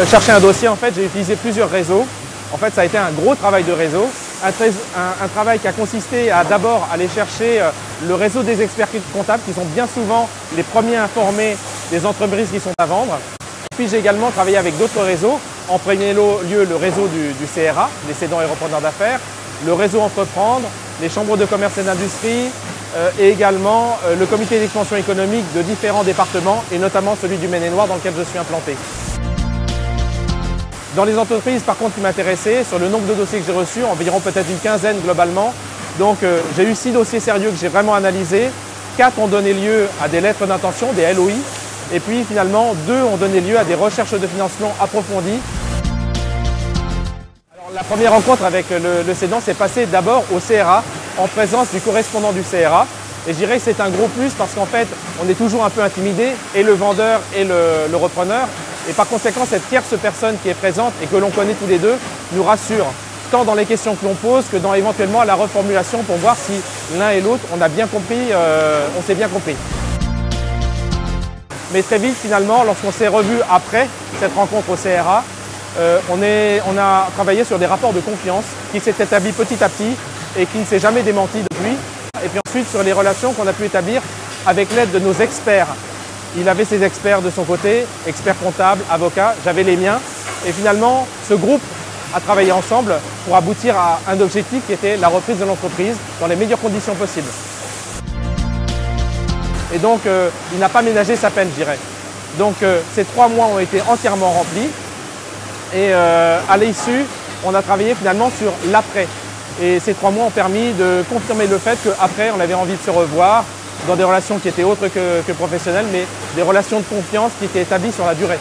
chercher un dossier, en fait, j'ai utilisé plusieurs réseaux. En fait, ça a été un gros travail de réseau. Un travail qui a consisté à d'abord aller chercher le réseau des experts comptables qui sont bien souvent les premiers informés des entreprises qui sont à vendre. Puis j'ai également travaillé avec d'autres réseaux. En premier lieu, le réseau du CRA, les cédants et repreneurs d'affaires, le réseau Entreprendre, les chambres de commerce et d'industrie et également le comité d'expansion économique de différents départements et notamment celui du Maine-et-Loire dans lequel je suis implanté. Dans les entreprises, par contre, qui m'intéressaient, sur le nombre de dossiers que j'ai reçus, environ peut-être une quinzaine globalement. Donc, j'ai eu 6 dossiers sérieux que j'ai vraiment analysés. 4 ont donné lieu à des lettres d'intention, des LOI. Et puis, finalement, 2 ont donné lieu à des recherches de financement approfondies. Alors, la première rencontre avec le cédant s'est passée d'abord au CRA, en présence du correspondant du CRA. Et je dirais que c'est un gros plus parce qu'en fait, on est toujours un peu intimidé, et le vendeur et le repreneur. Et par conséquent, cette tierce personne qui est présente et que l'on connaît tous les deux nous rassure, tant dans les questions que l'on pose que dans éventuellement la reformulation pour voir si l'un et l'autre, on a bien compris, on s'est bien compris. Mais très vite, finalement, lorsqu'on s'est revu après cette rencontre au CRA, on a travaillé sur des rapports de confiance qui s'est établi petit à petit et qui ne s'est jamais démenti depuis. Et puis ensuite, sur les relations qu'on a pu établir avec l'aide de nos experts. Il avait ses experts de son côté, experts comptables, avocats, j'avais les miens. Et finalement, ce groupe a travaillé ensemble pour aboutir à un objectif qui était la reprise de l'entreprise dans les meilleures conditions possibles. Et donc, il n'a pas ménagé sa peine, je dirais. Donc, ces 3 mois ont été entièrement remplis. Et à l'issue, on a travaillé finalement sur l'après. Et ces 3 mois ont permis de confirmer le fait qu'après, on avait envie de se revoir, dans des relations qui étaient autres que professionnelles, mais des relations de confiance qui étaient établies sur la durée.